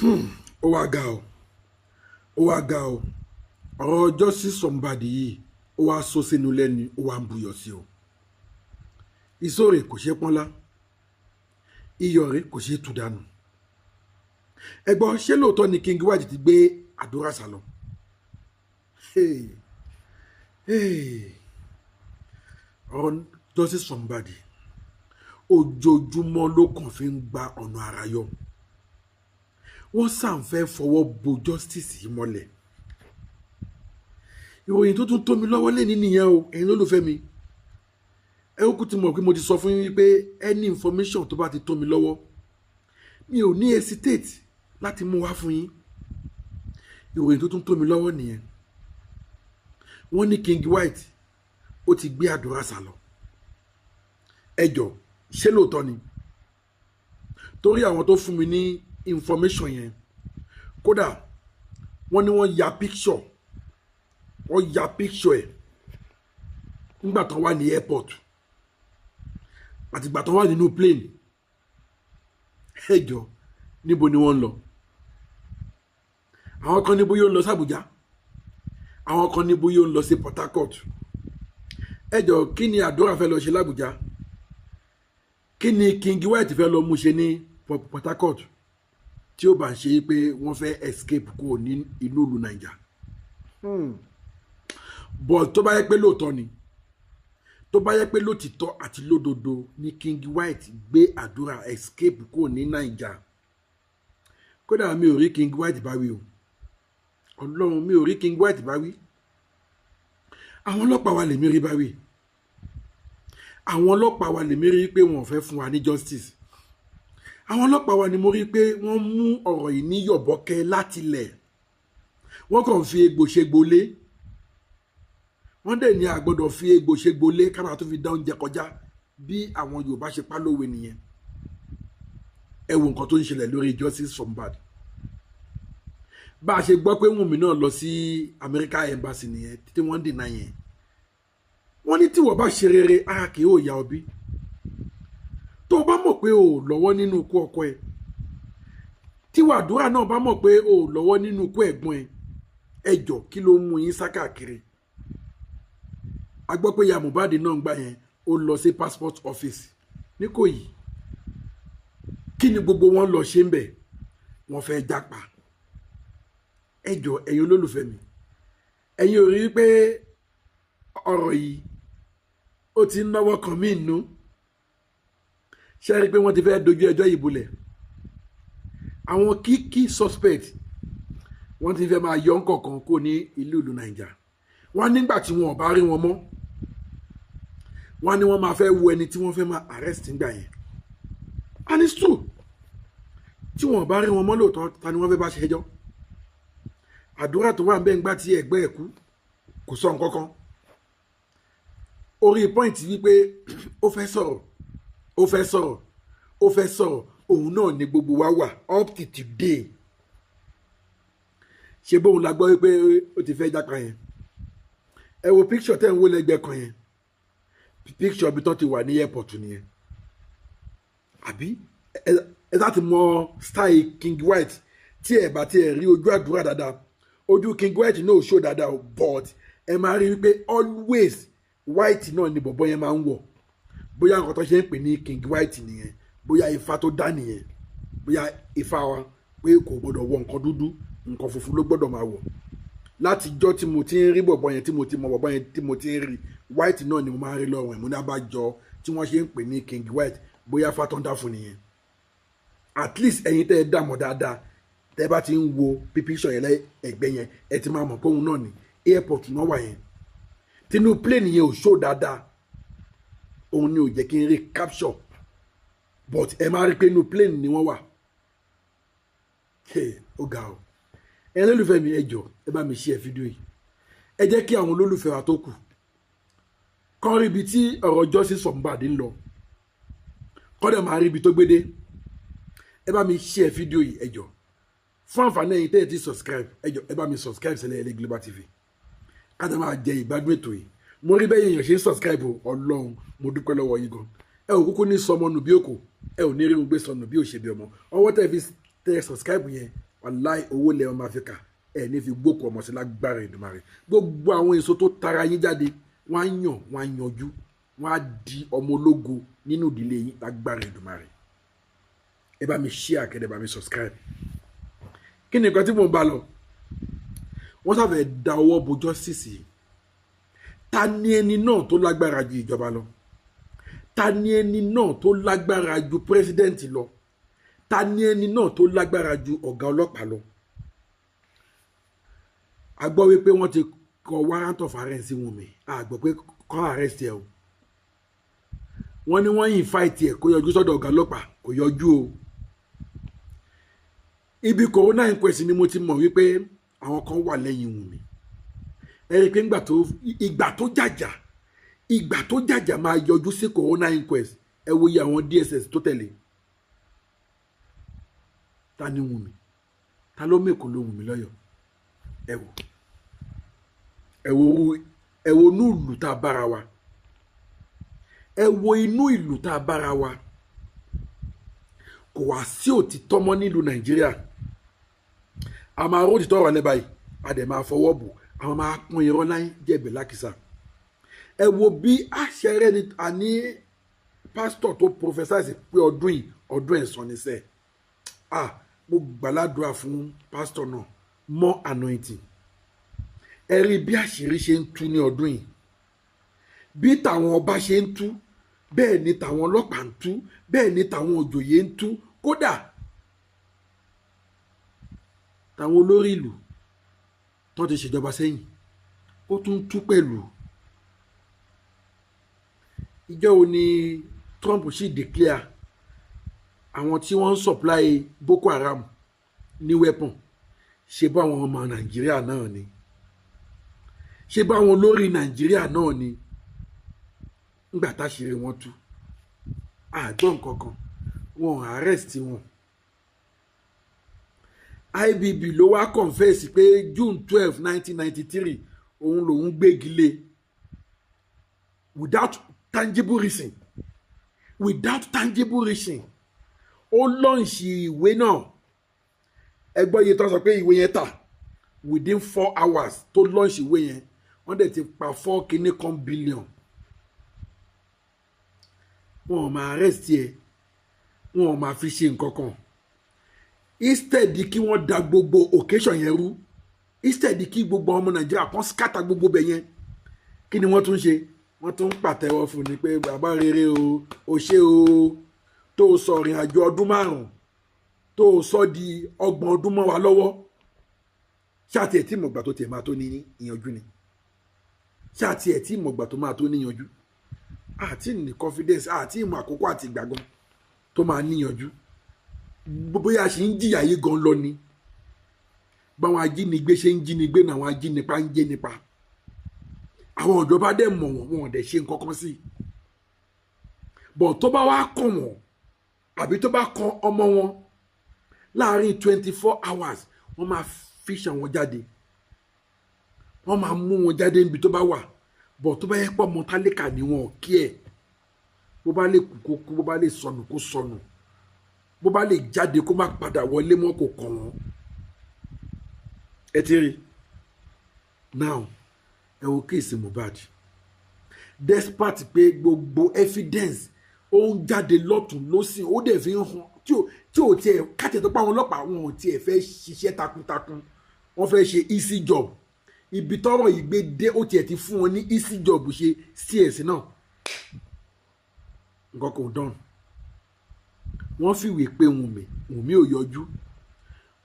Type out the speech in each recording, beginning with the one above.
ó wá ga o ọ̀rọ̀ Justice Somebody yìí ó wá sọ sínú lẹ́nu ó wá ń buyọ̀ sí o ìsòrè kò ṣe pọ́nlá iyọ̀rẹ́ kò ṣe tú dànù ẹ̀gbọ́n ṣé lóòótọ́ ni King White ti gbé àdúrà sálọ ọ̀rọ̀ Justice Somebody ojoojúmọ́ ló kàn fi ń gba ọ̀nà àrà yọ wọ́n sàn fẹ́ fọwọ́ bo justice yìí mọ́lẹ̀ ìròyìn tó tún tó mi lọ́wọ́ lé nìyẹn o ẹ̀yin lólùfẹ́ mi ẹ ó kú ti mọ̀ pé mo ti sọ fún yín pé any information tó bá ti tó mi lọ́wọ́ mi ò ní hesitate láti mú wá fún yín ìròyìn tó tún tó mi lọ́wọ́ nìyẹn wọ́n ní King White ó ti gbé àdúrà sálọ ẹ jọ̀ọ́ ṣé lóòótọ́ ni torí àwọn tó fún mi ní information yẹn kódà wọ́n ní wọ́n ya picture ẹ̀ nígbà tán wà ní airport àti ìgbà tán wà nínú plane ẹ jọ̀ọ́ níbo ni wọ́n ń lọ àwọn kan ní bóyá ó ń lọ sí Àbújá àwọn kan ní bóyá ó ń lọ sí Port Harcourt ẹ jọ̀ọ́ kí ni àdúrà fẹ́ lọ ṣe l'Àbújá kí ni King White fẹ́ lọ mú ṣe ní Port Harcourt tí ó bá ń ṣe pé wọ́n fẹ́ escape kúrò ní ìlú Naija but tó bá yẹ pé lóòótọ́ ni tó bá yẹ pé lótìtọ́ àti lódodo ni King White gbé àdúrà escape kúrò ní Naija kódà mi ò rí King White bá wí o Ọlọ́run mi ò rí King White bá wí àwọn ọlọ́pàá wa lèmi rí bá wí àwọn ọlọ́pàá wa lèmi rí pé wọ́n fẹ́ fún wa ní justice àwọn ọlọ́pàá wa ni mo rí pé wọ́n mú ọ̀rọ̀ yìí ní yọ̀bọ̀kẹ́ láti lẹ̀ wọ́n kàn fi egbò ṣe gbolé wọ́n dẹ̀ ní àgbọ́dọ̀ fi egbò ṣe gbolé kára tó fi dá oúnjẹ kọjá bí àwọn Yorùbá ṣe pa lówe nìyẹn ẹ wo nǹkan tó ń ṣẹlẹ̀ lórí Justice Somebody bá a ṣe gbọ́ pé Wùnmí náà lọ sí America Embassy nìyẹn tí wọ́n dènà yẹn wọ́n ní tí wọ́n bá ṣe rere ara kì í ò yá ọbí tó o bá mọ̀ pé o ò lọ́wọ́ nínú ikú ọkọ ẹ tí wàdúrà náà bá mọ̀ pé o ò lọ́wọ́ nínú ikú ẹ̀gbọ́n ẹ jọ̀ọ́ kí ló mú yín sá káàkiri a gbọ́ pé ya Mohbad náà ń gbà yẹn ó lọ sí passport office n'Íkòyí kí ni gbogbo wọn lọ ṣe ń bẹ̀ wọ́n fẹ́ jápa ẹ jọ̀ọ́ ẹ̀yin olólùfẹ́ mi ẹ̀yin ò rí pé ọ̀rọ̀ yìí ó ti ń náwó kan mí nù ṣe rí i pé wọ́n ti fẹ́ dojú ẹjọ́ yìí bolẹ̀ àwọn key suspect wọ́n ti fẹ́ máa yọ ǹkọ̀ọ̀kan kó ní ìlú Naija wọ́n nígbà tí wọn ò bá rí wọn mọ́ wọ́n ní wọ́n máa fẹ́ wo ẹni tí wọ́n fẹ́ máa arrest nígbà yẹn and it's true tí wọn ò bá rí wọn mọ́ lóòótọ́ ta ni wọ́n fẹ́ bá ṣe ẹjọ́ àdúrà tó wà ń bẹ́ ń gbá tí ẹgbẹ́ ẹ̀ kú kò sọ nǹkan kan orí point wípé ó fẹ́ sọ̀rọ̀ òun náà ni gbogbo wa wà up to today ṣe bóun la gbọ́ wípé ó ti fẹ́ jápa yẹn ẹ wo picture tẹ́ ń wó lẹ́gbẹ̀ẹ́ kan yẹn picture bí tán ti wà ní airport nìyẹn àbí ẹ láti mọ style King White tí ẹ bá ti ẹ rí ojú àdúrà dáadáa ojú King White náà ò show dáadáa but ẹ máa rí wípé always white náà ni bọ̀bọ̀ yẹn máa ń wọ̀ bóyá nǹkan tó ṣe ń pè ní King White nìyẹn bóyá ifá tó dá nìyẹn bóyá ifá wa pé kò gbọdọ̀ wọ nǹkan dúdú nǹkan funfun ló gbọdọ̀ máa wọ̀ látijọ́ tí mo ti ń rí bọ̀bọ̀ yẹn tí mo ti mọ bọ̀bọ̀ yẹn tí mo ti ń rí white náà ni mo máa ń rí lọ́rùn ẹ̀ mo ní abájọ tí wọ́n ṣe ń pè ní King White bóyá ifá tó ń dá fún nìyẹn at least ẹ̀yin tẹ́ ẹ dààmú dáadáa tẹ́ ẹ bá ti ń wo pípíṣọ̀ yẹn ẹgbẹ́ yẹn ẹ ti máa mọ̀ pé òun náà ní airport náà wà yẹn tinú plane yẹn ò show dáadáa òun ni ò jẹ́ kí n rí capture but ẹ máa rí pé inú plane ni wọ́n wà ó ga o ẹ lólùfẹ́ mi ẹ jọ̀ọ́ ẹ bá mi share fídíò yìí ẹ jẹ́ kí àwọn olólùfẹ́ wa tó kù kọ́ rí ibi tí ọ̀rọ̀ Justice Somebody ń lọ kọ́ dẹ̀ máa rí ibi tó gbé dé ẹ bá mi share fídíò yìí ẹ jọ̀ọ́ fún àǹfààní ẹ̀yin tẹ́ ẹ ti subscribe ẹ jọ̀ọ́ ẹ bá mi subscribe sílẹ̀ Ẹlẹ́yẹlé Global TV káta máa jẹ ìgbádùn ètò yìí mo rí bẹ́ẹ̀ èèyàn ṣe ń subscribe Ọlọ́run mo dúpẹ́ lọ́wọ́ yín gan ẹ ò kúkú ní sọmọ nù bí òkò ẹ ò ní rí gbé sọnù bí òṣèbí ọmọ ọwọ́ tẹ́ fi tẹ subscribe yẹn wàláì owó lẹ́wọ̀n máa fi kà ẹ̀ ní fi gbókò ọmọ sí lágbára Èdùmàrè gbogbo àwọn èso tó tara yín jáde wọ́n á yàn wọ́n á yanjú wọ́n á di ọmọ ológo nínú ìdílé yín lágbára Èdùmàrè. Ẹ bá mi share kẹ́dẹ̀ bá mi subscribe. Kí ni nǹkan tí mò ń bá lọ? Wọ́n sáfẹ́ da ọwọ́ bo justice yìí. Ta ni ẹni náà tó lágbára ju ìjọba lọ? Ta ni ẹni náà tó lágbára ju president lọ? Ta ni ẹni náà tó lágbára ju ọ̀gá ọlọ́pàá lọ? A gbọ́ wípé wọ́n ti kọ warrant of arrest sí Wùnmí. A gbọ́ pé kọ́ arrest ẹ̀ o. Wọ́n ní wọ́n yìn fight ẹ̀ kó yọjú sọ́dọ̀ ọ̀gá ọlọ́pàá kò yọjú o. Ibi corona inquest ni mo ti mọ̀ wípé àwọn kan wà lẹ́yìn Wùnmí. Ẹ rí i pé ìgbà tó jàjà máa yọjú sí corona inquest ẹ wo iye àwọn DSS tó tẹ̀lé. Ta ni Wùnmí? Ta ló mẹ́kò ló Wùnmí lọ́yọ̀? Ẹ wo inú ìlú tá a bára wa. Ẹ wo inú ìlú tá a bára wa. Kò wá sí òtítọ́ mọ́ nílùú Nàìjíríà. A máa rò òtítọ́ ọ̀rọ̀ lẹ́ báyìí a dẹ̀ máa fọwọ́ bò àwọn máa pọ́n irọ́ láyé jẹ̀bẹ̀ lákìsà. Ẹ wo bí àṣẹrẹ ni àní pásítọ̀ tó prophesy pé ọdún ẹ̀san ni sẹ́ẹ̀. Mo gbàládùá fún pásítọ̀ náà more anointing. Ẹ rí bí àṣírí ṣe ń tú ní ọdún yìí. Bí tàwọn ọba ṣe ń tú bẹ́ẹ̀ ni tàwọn ọlọ́pàá ń tú bẹ́ẹ̀ ni tàwọn òjòyè ń tú kódà tàwọn olórí ìlú tó ti ṣèjọba sẹ́yìn ó tún tú pẹ̀lú. Ìjọ wo ni Trump sì declare àwọn tí wọ́n ń supply Boko Haram ní weapon ṣe bá àwọn ọmọ Nàìjíríà náà ni ṣe bá àwọn olórí Nàìjíríà náà ni nígbà táṣìírí wọn tú àgbọn kankan wọn arrest wọn. IBB ló wá confess pé June 12, 1993 òun lòun gbégi lé without tangible reason ó lọ́ǹṣì ìwé náà. Ẹgbọ́n iye tó sọ pé ìwé yẹn tà within 4 hours tó lọ́ǹṣì ìwé yẹn wọ́n dẹ̀ ti pa 4 billion. Wọn ò máa arrest ẹ wọn ò máa fi ṣe nǹkan kan instead kí wọ́n da gbogbo occasion yẹn rú instead kí gbogbo ọmọ Nàìjíríà kan scatter gbogbo bẹ̀ yẹn kí ni wọ́n tún ṣe? Wọ́n tún pàtẹ́wọ́ fún ni pé bàbá rere o ṣé o tó sọ ìrìn àjò ọdún 5 tó sọ di 30 ọdún mọ́ wa lọ́wọ́. Ṣáàtì ẹ̀ tí mọ̀gbà tó tiẹ̀ máa tó ní ìyanjú ni ṣáàtì ẹ̀ tí mọ̀gbà tó máa tó níyanjú àti ní confidence àti ìmọ̀ àkókò àti ìgbàgbọ́ tó máa níyanjú. Bóyá ṣe ń jìyà yé gan lọ ni báwọn ajínigbé ṣe ń jínigbé náà àwọn ajínipa ń jẹ nípa. Àwọn ìjọba dẹ̀ mọ̀ wọn dẹ̀ ṣe nǹkan kan sí. Bọ̀ tó bá wá kàn wọ́n àbí tó bá kan ọmọ wọn láàárín 24 hours wọ́n máa fish àwọn jáde wọ́n máa mú wọn jáde níbi tó bá wà. Bọ̀ tó bá yẹ pọ̀ mọ́ tálíkà ni wọn ò kí ẹ̀. Bó bá lè kú kó kú bó bá lè sọnù kó sọnù bó bá lè jáde kó má padà wọlé mọ́ kó kàn wọ́n. Ẹ ti rí now ẹ wo kéèsì Mohbad despite pé gbogbo evidence ó ń jáde lọ́tún lọ́sìn ó dẹ̀ fi ń hàn tí ò tiẹ̀ káàtì tó pa àwọn ọlọ́pàá wọn ò tiẹ̀ fẹ́ ṣiṣẹ́ takuntakun wọ́n fẹ́ ṣe easy job. Ibi tọ́rọ̀ yìí gbé dé ó tiẹ̀ ti fún wọn ní easy job ṣe CS náà nǹkan kò dán. Wọ́n fìwé pé Wùnmí ò yọjú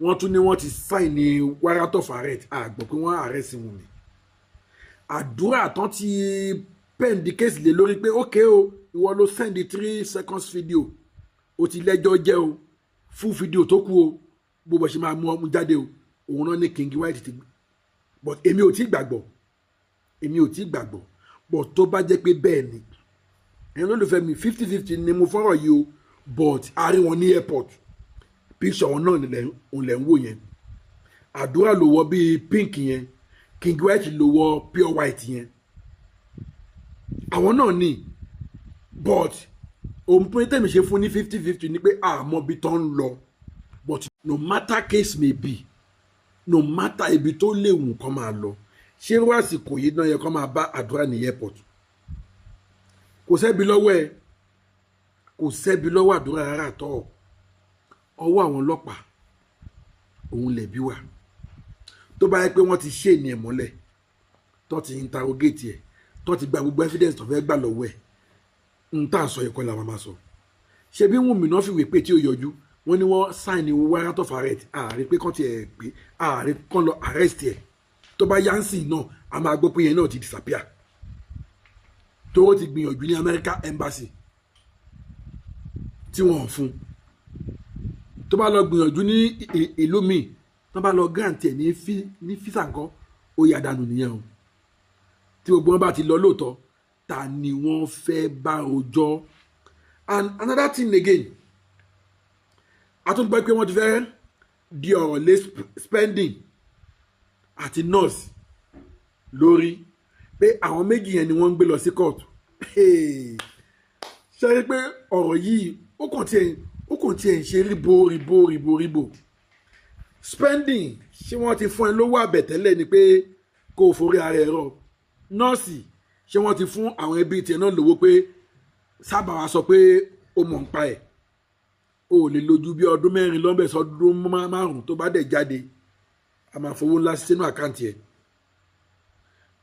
wọ́n tún ní wọ́n ti sign ní warrant of arrest àgbọ̀ pé wọ́n arrest Wùnmí. Àdúrà tán ti pen the case lé lórí pé ókè o ìwọ ló send the 3 seconds video ó ti lẹ́jọ́ jẹ́ o full video tó kù o gbogbo ṣe máa mú ọmú jáde o òun náà ní King White ti but èmi ò tí gbàgbọ́ but tó bá jẹ́ pé bẹ́ẹ̀ ni ẹ̀yin olólùfẹ́ mi 50-50 ni mo fọ́rọ̀ yìí o but a rí wọn ní airport picture wọn náà lẹ̀ ń wò yẹn. Àdúrà ló wọ bíi pink yẹn King White ló wọ pure white yẹn àwọn náà ní but òun pé tẹ̀mí ṣe fún ní 50-50 ni pé àmọ́ bí tán ń lọ but no matter case may be no matter ibi tó léwu kó máa lọ ṣé irú àsìkò yìí náà yẹ kó máa bá àdúrà ní airport kò sẹ́bi lọ́wọ́ ẹ kò sẹ́bi lọ́wọ́ àdúrà rárá tọ́ ọwọ́ àwọn ọlọ́pàá òun lẹ̀bi wà tó bá yẹ pé wọ́n ti ṣe ènìyàn mọ́lẹ̀ tó ti interrogate ẹ̀ tó ti gba gbogbo evidence tó fẹ́ gbà lọ́wọ́ ẹ̀ n tá à ń sọ yẹn kọ́ la máa sọ ṣe bí Wùnmí náà fìwé pé tí ó yọjú wọ́n ní wọ́n sign warrant of arrest ààrẹ pé kán tiẹ̀ pé ààrẹ kán lọ arrest ẹ̀ tó bá yánsì náà a máa gbọ́ pé yẹn náà ti disappear tó ti gbìyànjú ní America embassy tí wọ́n fún tó bá lọ gbìyànjú ní ìlú míì tó bá lọ grant ẹ̀ ní fisa nǹkan ó yà dànù nìyẹn o tí gbogbo wọn bá ti lọ lóòótọ́ ta ni wọ́n fẹ́ bá rojọ́. And another thing again àtúntò pé wọ́n ti fẹ́ di ọ̀rọ̀ lé spending àti nurse lórí pé àwọn méjì yẹn ni wọ́n ń gbé lọ sí court ṣe rí pé ọ̀rọ̀ yìí ó kàn tiẹ̀ ń ṣe ríbo spending ṣé wọ́n ti fún ẹ lówó àbẹ̀tẹ́lẹ̀ ni pé kó o forí ara ẹ rọ nọ́ọ̀sì ṣé wọ́n ti fún àwọn ẹbí tiẹ̀ náà lówó pé sábà wá sọ pé ó mọ̀ ń pa ẹ̀ o lè lójú bí ọdún 4 lọ́bẹ̀ sọdún 5 tó bá dẹ̀ jáde a máa fowó ńlá sínú àkáǹtì ẹ̀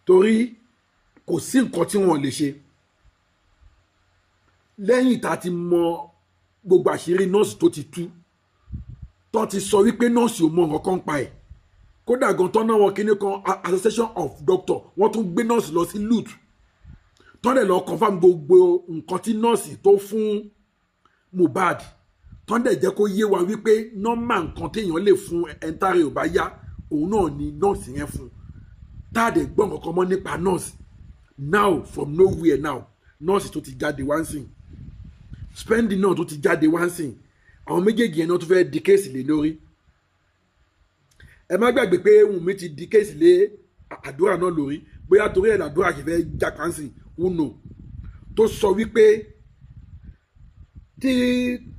torí kò sí nǹkan tí wọ́n lè ṣe lẹ́yìn tá a ti mọ gbogbo àṣírí nọ́ọ̀sì tó ti tú tó ti sọ wípé nọ́ọ̀sì ò mọ nǹkan kan pa ẹ̀ kódà gan tọ́nà wọn kíní kan association of doctor wọ́n tún gbé nọ́ọ̀sì lọ sí LUTH tọ́ndẹ̀ lọ confam gbogbo nǹkan tí nọ́ọ̀sì tó fún Mohbad tọ́ndẹ̀ jẹ́ kó yé wa wípé nọ́mà nǹkan téèyàn lè fún ẹ̀ńtàrẹ̀ ò bá yá òun náà ni nọ́ọ̀sì yẹn fún táàdẹ̀ gbọ́n kankan mọ́ nípa nọ́ọ̀sì now from nowhere now nọ́ọ̀sì tó ti jáde wá ń sìn spending náà tó ti jáde wá ń sìn àwọn méjèèjì yẹn náà tó fẹ́ di kéèsì lé lórí ẹ má gbàgbé pé Wùnmí ti di kéèsì lé àdúrà náà lórí bóyá torí ẹ̀ làdúrà ṣe fẹ́ jà kánsìn uno tó sọ wípé tí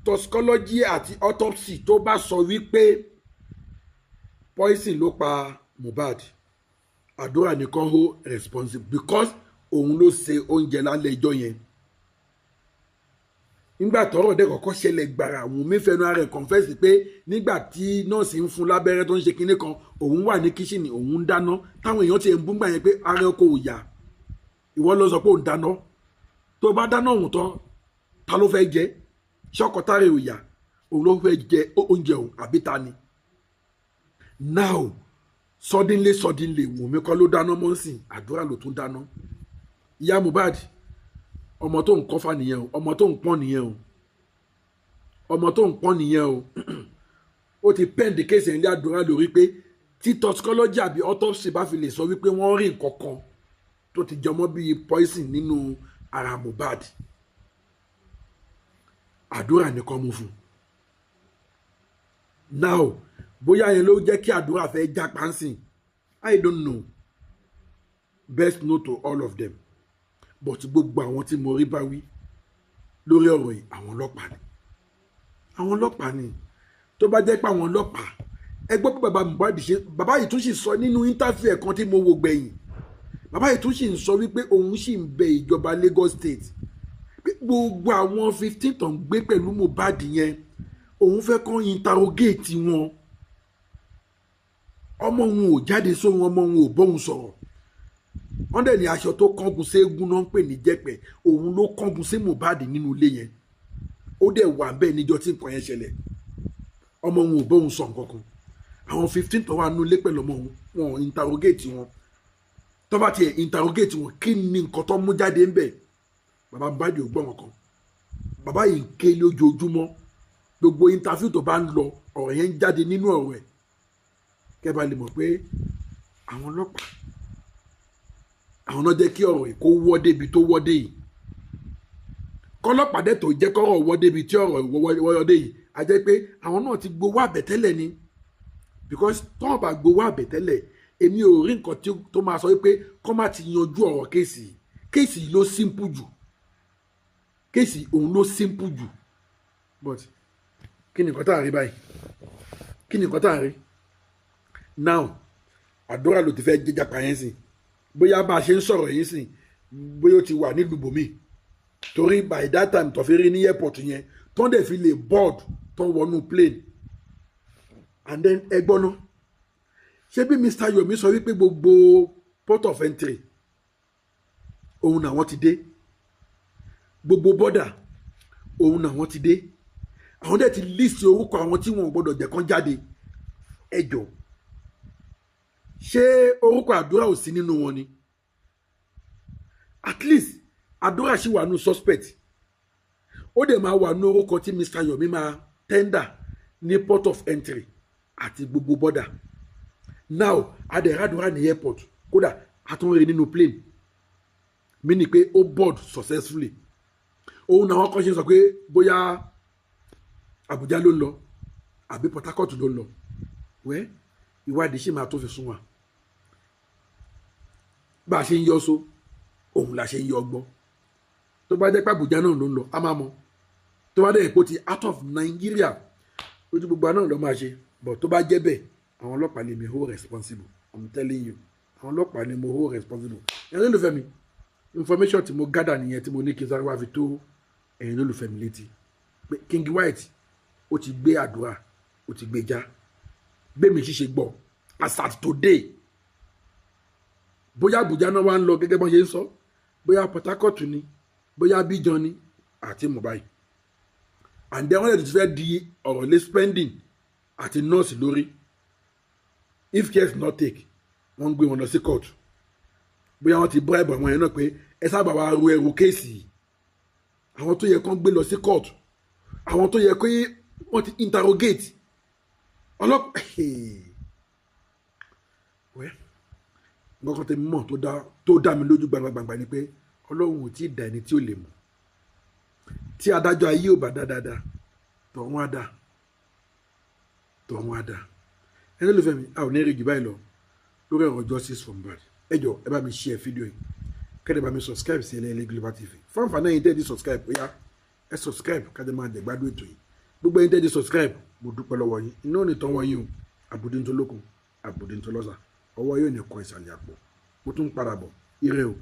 toxicology àti autopsy tó bá sọ wípé poison ló pa Mohbad àdúrà nìkan ó responsible because òun ló ṣe oúnjẹ lálẹ́ ìjọ yẹn nígbà tọ́rọ̀ dé kọ́kọ́ ṣẹlẹ̀ gbàrà Wùnmí fẹnu ara ẹ̀ confess pé nígbà tí nọ́ọ̀sì ń fún lábẹ́rẹ́ tó ń ṣe kinní kan òun wà ní kíṣìnì òun ń dáná táwọn èèyàn ti ń bú gbà yẹn pé ara ọkọ ò yá ìwọ lọ sọ pé òun dáná tó bá dáná òun tán ta ló fẹ́ jẹ ṣọkọtàrẹ ò yá òun ló fẹ́ jẹ oúnjẹ òun àbí ta ni now suddenly Wùnmí kọ́ ló dáná mọ́ sí àdúrà ló tún dáná ìyá Mohbad ọmọ tó ń kọ́fà nìyẹn o ọmọ tó ń pọ́n nìyẹn o ọmọ tó ń pọ́n nìyẹn o ó ti pẹ́ǹdì kéèsì ilé àdúrà lórí pé tí toxicology àbí autopsy bá fi lè sọ wípé wọ́n rí nǹkan kan tó ti jọmọ́ bíi poison nínú ara Mohbad àdúrà nìkan mú fún now bóyá yẹn ló jẹ́ kí àdúrà fẹ́ já pánsìn I don't know best no to all of them but gbogbo àwọn tí mo rí bá wí lórí ọ̀rọ̀ yìí àwọn ọlọ́pàá ni tó bá jẹ́ pé àwọn ọlọ́pàá ẹ gbọ́ pé bàbá Mohbad ṣe bàbá yìí tún sì sọ nínú interview ẹ̀ kan tí mo wò gbẹ̀yìn bàbá yìí tún sì ń sọ wípé òun sì ń bẹ ìjọba Lagos State pé gbogbo àwọn 15 tó ń gbé pẹ̀lú Mohbad yẹn òun fẹ́ kàn interrogate wọn ọmọ òun ò jáde sóhun ọmọ òun ò bóhun sọ̀rọ̀ wọ́n dẹ̀ ní aṣọ tó kángun sí eégún náà ń pè ní jẹ́pẹ̀ òun ló kángun sí Mohbad nínú ilé yẹn ó dẹ̀ wà bẹ́ẹ̀ níjọ́ tí nǹkan yẹn ṣẹlẹ̀ ọmọ òun ò bóhun sọ nǹkan kan àwọn 15 tó wà nínú ilé pẹ̀lú ọmọ wọn interrogate wọn tó bá tiẹ̀ interrogate wọn kí ni nǹkan tó mú jáde ń bẹ̀ bàbá Mohbad ò gbọ́ wọn kan bàbá yìí ń ké lójoojúmọ́ gbogbo interview tó bá ń lọ ọ̀rọ̀ yẹn ń jáde nínú ọ̀rọ̀ ẹ̀ kẹ́ bá lè mọ̀ pé àwọn ọlọ́pàá àwọn náà jẹ́ kí ọ̀rọ̀ yìí kó wọ́ débi tó wọ́ dé yìí kọ́lọ́pàá dẹ̀ tó jẹ́ kọ́rọ̀ wọ́ débi tí ọ̀rọ̀ wọ́ dé yìí a jẹ́ pé àwọn náà ti gbowó àbẹ̀tẹ́lẹ̀ ni because tọ́wọ́n bá gbowó àbẹ̀tẹ́lẹ̀ èmi ò rí nǹkan tó máa sọ wípé kọ́ má ti yanjú ọ̀rọ̀ kéèsì yìí ló simple jù kéèsì òun ló simple jù but kí ni nǹkan tá a rí báyìí kí ni nǹkan tá à ń rí now àdúrà ló ti fẹ́ jẹjà pa yẹn sìn bóyá bá a ṣe ń sọ̀rọ̀ yìí sìn bóyá ó ti wà nílùú bòmí torí by that time tó fi rí ní airport yẹn tó ń dẹ̀ fi lè board tó ń wọnú plane and then ẹgbọ́n náà ṣé bí Mr. Yomi sọ wípé gbogbo port of entry òun làwọn ti dé gbogbo border òun làwọn ti dé àwọn dẹ̀ ti list orúkọ àwọn tí wọn ò gbọdọ̀ jẹ́ kán jáde ẹjọ́ ṣé orúkọ àdúrà ò sí nínú wọn ni at least àdúrà sì wà nù suspect ó dẹ̀ máa wà nù orúkọ tí Mr. Yomi máa tender ní port of entry àti gbogbo border now adẹ̀rádùrà ní airport kódà àtúnrẹ́ nínú plane mí ni pé ó board successfully òun náà wọ́n kọ́ ṣe sọ pé bóyá Àbújá ló ń lọ àbí Port Harcourt ló ń lọ wẹ́ ìwádìí sì máa tó fi sún wa bá a ṣe ń yọ so òun la ṣe ń yọ ọgbọ́n tó bá jẹ́ pé Àbújá náà ló ń lọ a máa mọ̀ tó bá dẹ̀ èpo ti out of Nigeria ojú gbogbo náà ló máa ṣe but tó bá jẹ́ bẹ́ẹ̀ àwọn ọlọ́pàá lè mi hold responsible I'm telling you àwọn ọlọ́pàá ni mo hold responsible ẹ̀yin olùfẹ́ mi information tí mo gather nìyẹn tí mo ní kí n sáré wá fi tó ẹ̀yin olùfẹ́ mi létí pé King White ó ti gbé àdúrà ó ti gbé já bẹ́ẹ̀ mi ṣíṣe gbọ́ as at today bóyá Àbújá náà wá ń lọ gẹ́gẹ́ bọ́n ṣe ń sọ bóyá Port Harcourt ni bóyá Abidjan ni àti Mumbai and then wọ́n lè ti fẹ́ di ọ̀rọ̀ lé spending àti nọ́ọ̀sì lórí if care is not take wọ́n gbé wọn lọ sí court bóyá wọ́n ti bribe àwọn yẹn náà pé ẹ sábà wá ru ẹrù kéèsì àwọn tó yẹ kán gbé lọ sí court àwọn tó yẹ kó wọ́n ti interrogate ọlọ́pàá wẹ́ nǹkan tẹ́ mọ̀ tó dá mi lójú gbangba ni pé Ọlọ́run ò tí ì dá ẹni tí ò lè mọ̀ tí adájọ́ ayé ò bá dá dáadáa tọ̀hún á dá ẹni ló fẹ́ mi a ò ní rí jù báyìí lọ lórí ọ̀rọ̀ justice for Mohbad ẹ jọ̀ọ́ ẹ bá mi share fídíò yìí kẹ́lẹ́ bá mi subscribe sí Eleele Global TV fún àǹfààní ẹ̀yin tẹ́ di subscribe ó yá ẹ subscribe kájọ máa jẹ̀gbádùn ètò yìí gbogbo ẹ̀yin tẹ́ di subscribe mo dúpẹ́ lọ́wọ́ yín iná ò ní tán wọ́n yín o àbùdí ń tó lókun àbùdí ń tó lọ́sà ọwọ́ yóò ní kọ ìsàlẹ̀ àpò mo tún ń padà bọ̀ ire o.